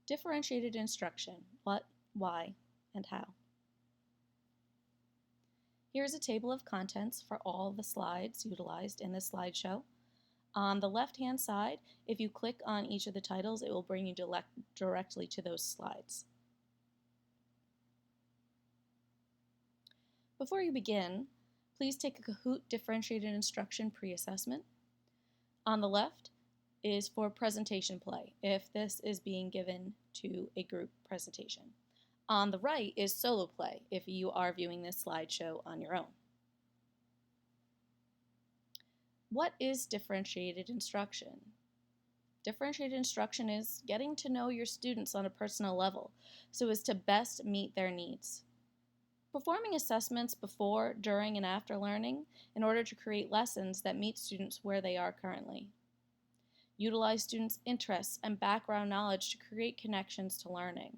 Differentiated instruction: what, why, and how. Here's a table of contents for all the slides utilized in this slideshow. On the left-hand side, if you click on each of the titles, it will bring you directly to those slides. Before you begin, please take a Kahoot differentiated instruction pre-assessment. On the left is for presentation play, if this is being given to a group presentation. On the right is solo play, if you are viewing this slideshow on your own. What is differentiated instruction? Differentiated instruction is getting to know your students on a personal level so as to best meet their needs. Performing assessments before, during, and after learning in order to create lessons that meet students where they are currently. Utilize students' interests and background knowledge to create connections to learning.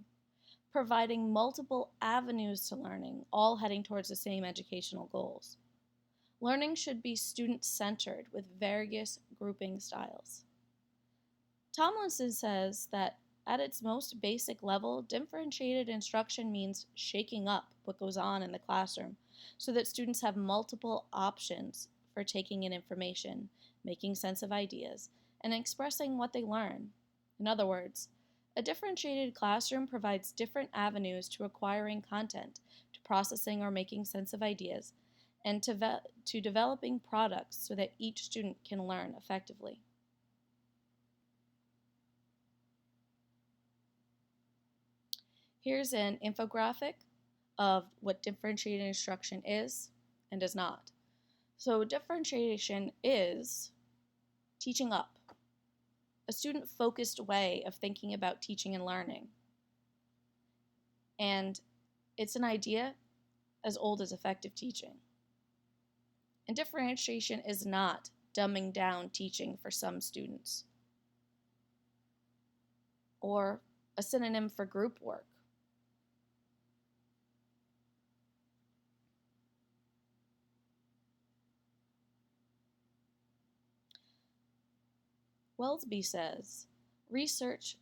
Providing multiple avenues to learning, all heading towards the same educational goals. Learning should be student-centered with various grouping styles. Tomlinson says that at its most basic level, differentiated instruction means shaking up what goes on in the classroom so that students have multiple options for taking in information, making sense of ideas, and expressing what they learn. In other words, a differentiated classroom provides different avenues to acquiring content, to processing or making sense of ideas, and to developing products so that each student can learn effectively. Here's an infographic of what differentiated instruction is and does not. So differentiation is teaching up, a student-focused way of thinking about teaching and learning. And it's an idea as old as effective teaching. And differentiation is not dumbing down teaching for some students or a synonym for group work. Welsby says, research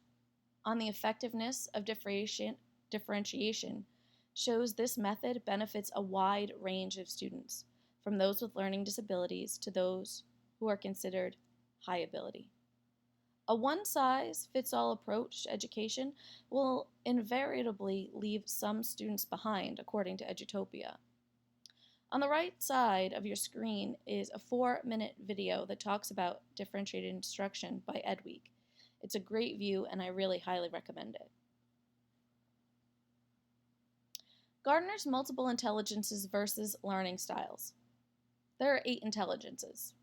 on the effectiveness of differentiation shows this method benefits a wide range of students, from those with learning disabilities to those who are considered high ability. A one-size-fits-all approach to education will invariably leave some students behind, according to Edutopia. On the right side of your screen is a 4-minute video that talks about differentiated instruction by Edweek. It's a great view and I really highly recommend it. Gardner's multiple intelligences versus learning styles. There are 8 intelligences.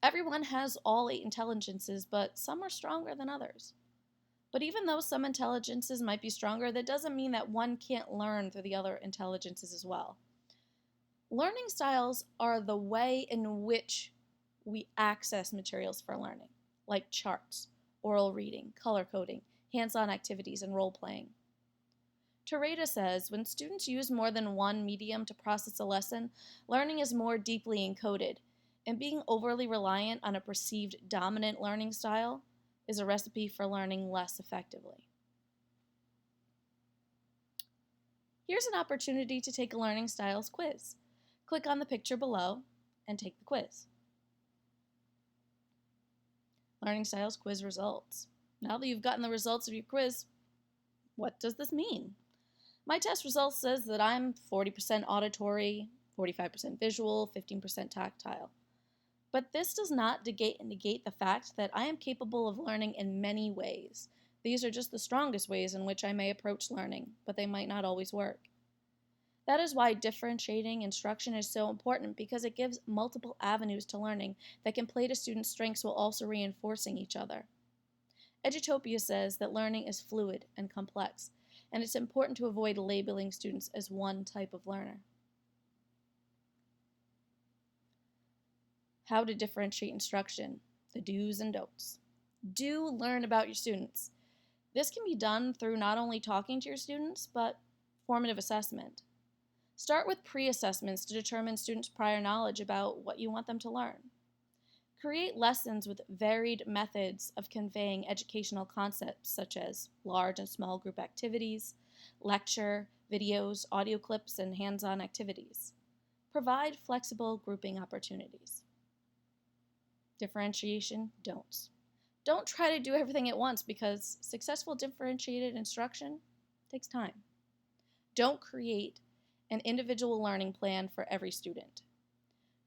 Everyone has all 8 intelligences, but some are stronger than others. But even though some intelligences might be stronger, that doesn't mean that one can't learn through the other intelligences as well. Learning styles are the way in which we access materials for learning, like charts, oral reading, color coding, hands-on activities, and role-playing. Terada says, when students use more than one medium to process a lesson, learning is more deeply encoded, and being overly reliant on a perceived dominant learning style is a recipe for learning less effectively. Here's an opportunity to take a learning styles quiz. Click on the picture below and take the quiz. Learning styles quiz results. Now that you've gotten the results of your quiz, what does this mean? My test results says that I'm 40% auditory, 45% visual, 15% tactile. But this does not negate the fact that I am capable of learning in many ways. These are just the strongest ways in which I may approach learning, but they might not always work. That is why differentiating instruction is so important, because it gives multiple avenues to learning that can play to students' strengths while also reinforcing each other. Edutopia says that learning is fluid and complex, and it's important to avoid labeling students as one type of learner. How to differentiate instruction, the do's and don'ts. Do learn about your students. This can be done through not only talking to your students, but formative assessment. Start with pre-assessments to determine students' prior knowledge about what you want them to learn. Create lessons with varied methods of conveying educational concepts such as large and small group activities, lecture, videos, audio clips, and hands-on activities. Provide flexible grouping opportunities. Differentiation don'ts. Don't try to do everything at once because successful differentiated instruction takes time. Don't create an individual learning plan for every student.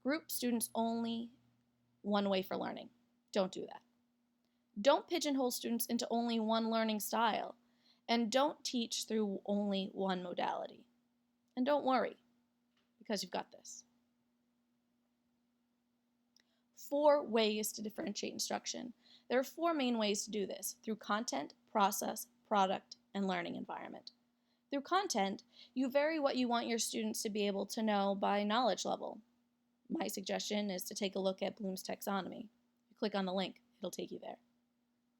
Group students only one way for learning. Don't do that. Don't pigeonhole students into only one learning style, and don't teach through only one modality. And don't worry, because you've got this. 4 ways to differentiate instruction. There are 4 main ways to do this: through content, process, product, and learning environment. Through content, you vary what you want your students to be able to know by knowledge level. My suggestion is to take a look at Bloom's taxonomy. You click on the link, it'll take you there.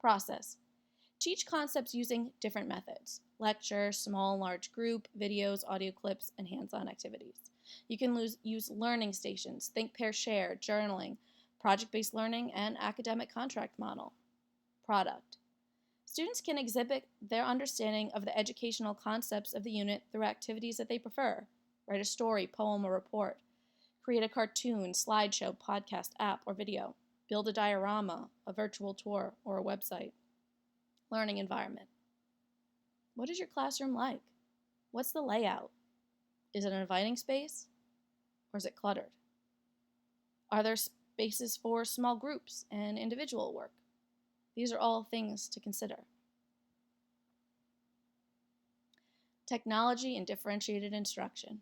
Process. Teach concepts using different methods: lecture, small and large group, videos, audio clips, and hands-on activities. You can use learning stations, think, pair, share, journaling, project-based learning, and academic contract model. Product. Students can exhibit their understanding of the educational concepts of the unit through activities that they prefer. Write a story, poem, or report. Create a cartoon, slideshow, podcast, app, or video. Build a diorama, a virtual tour, or a website. Learning environment. What is your classroom like? What's the layout? Is it an inviting space, or is it cluttered? Are there spaces for small groups and individual work? These are all things to consider. Technology and differentiated instruction.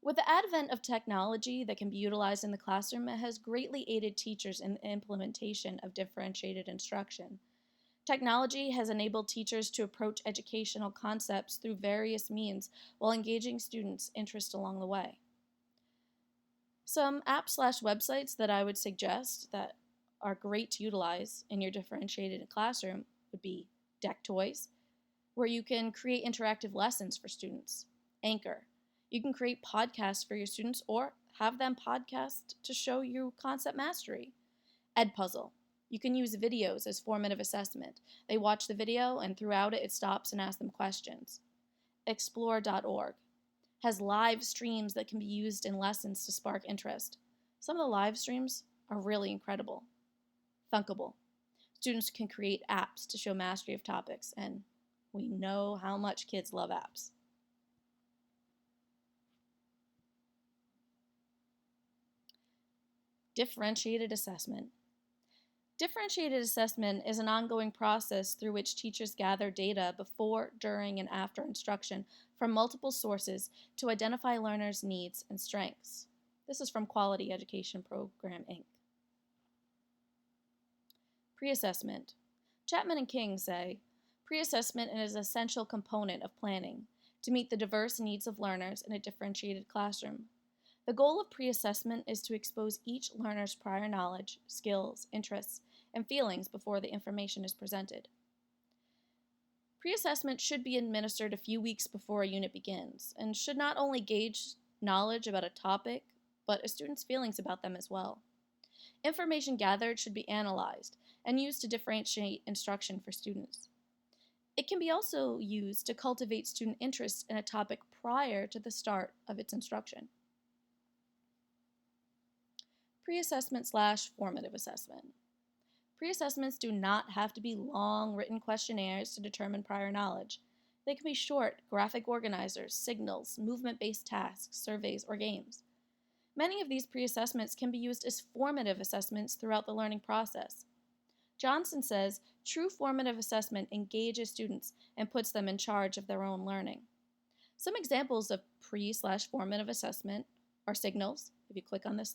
With the advent of technology that can be utilized in the classroom, it has greatly aided teachers in the implementation of differentiated instruction. Technology has enabled teachers to approach educational concepts through various means while engaging students' interest along the way. Some apps/websites that I would suggest that are great to utilize in your differentiated classroom would be Deck Toys, where you can create interactive lessons for students. Anchor. You can create podcasts for your students or have them podcast to show you concept mastery. Edpuzzle. You can use videos as formative assessment. They watch the video and throughout it stops and asks them questions. Explore.org has live streams that can be used in lessons to spark interest. Some of the live streams are really incredible. Thunkable. Students can create apps to show mastery of topics, and we know how much kids love apps. Differentiated assessment. Differentiated assessment is an ongoing process through which teachers gather data before, during, and after instruction from multiple sources to identify learners' needs and strengths. This is from Quality Education Program, Inc. Pre-assessment. Chapman and King say, pre-assessment is an essential component of planning to meet the diverse needs of learners in a differentiated classroom. The goal of pre-assessment is to expose each learner's prior knowledge, skills, interests, and feelings before the information is presented. Pre-assessment should be administered a few weeks before a unit begins and should not only gauge knowledge about a topic, but a student's feelings about them as well. Information gathered should be analyzed and used to differentiate instruction for students. It can be also used to cultivate student interest in a topic prior to the start of its instruction. Pre-assessment/formative assessment. Pre-assessments do not have to be long written questionnaires to determine prior knowledge. They can be short, graphic organizers, signals, movement-based tasks, surveys, or games. Many of these pre-assessments can be used as formative assessments throughout the learning process. Johnson says, true formative assessment engages students and puts them in charge of their own learning. Some examples of pre/formative assessment are signals. If you click on this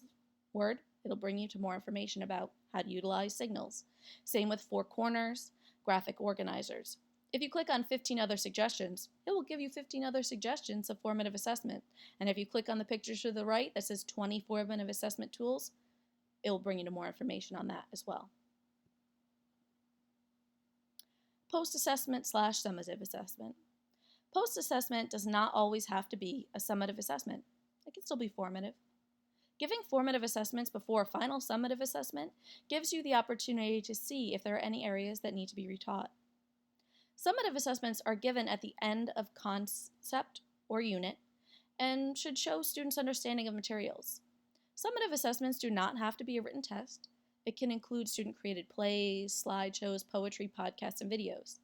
word, it'll bring you to more information about how to utilize signals. Same with 4 corners, graphic organizers. If you click on 15 other suggestions, it will give you 15 other suggestions of formative assessment. And if you click on the picture to the right that says 20 formative assessment tools, it will bring you to more information on that as well. Post-assessment/summative assessment. Post-assessment does not always have to be a summative assessment. It can still be formative. Giving formative assessments before a final summative assessment gives you the opportunity to see if there are any areas that need to be retaught. Summative assessments are given at the end of concept or unit and should show students' understanding of materials. Summative assessments do not have to be a written test. It can include student-created plays, slideshows, poetry, podcasts, and videos.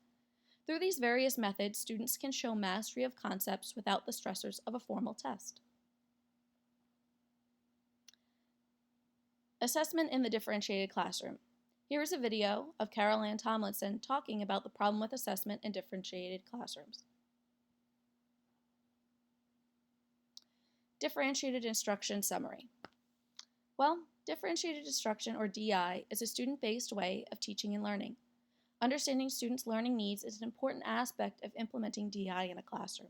Through these various methods, students can show mastery of concepts without the stressors of a formal test. Assessment in the differentiated classroom. Here is a video of Carol Ann Tomlinson talking about the problem with assessment in differentiated classrooms. Differentiated instruction summary. Well, differentiated instruction, or DI, is a student-based way of teaching and learning. Understanding students' learning needs is an important aspect of implementing DI in a classroom.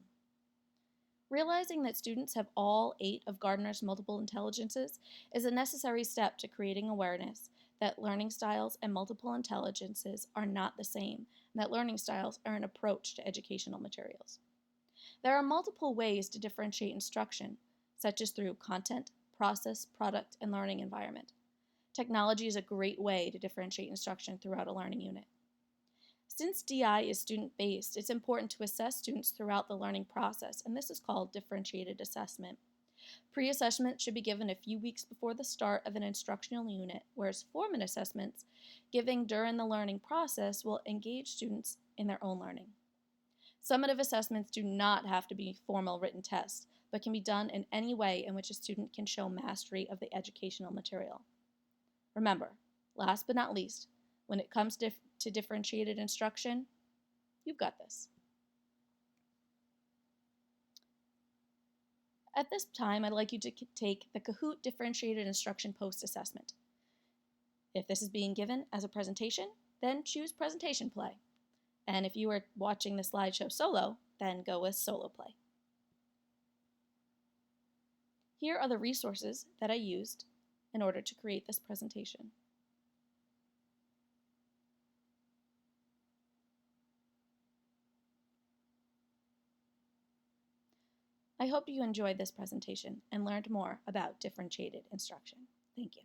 Realizing that students have all 8 of Gardner's multiple intelligences is a necessary step to creating awareness that learning styles and multiple intelligences are not the same, and that learning styles are an approach to educational materials. There are multiple ways to differentiate instruction, such as through content, process, product, and learning environment. Technology is a great way to differentiate instruction throughout a learning unit. Since DI is student-based, it's important to assess students throughout the learning process, and this is called differentiated assessment. Pre-assessment should be given a few weeks before the start of an instructional unit, whereas formative assessments given during the learning process will engage students in their own learning. Summative assessments do not have to be formal written tests, but can be done in any way in which a student can show mastery of the educational material. Remember, last but not least, when it comes to differentiated instruction, you've got this. At this time, I'd like you to take the Kahoot Differentiated Instruction Post-Assessment. If this is being given as a presentation, then choose Presentation Play. And if you are watching the slideshow solo, then go with Solo Play. Here are the resources that I used in order to create this presentation. I hope you enjoyed this presentation and learned more about differentiated instruction. Thank you.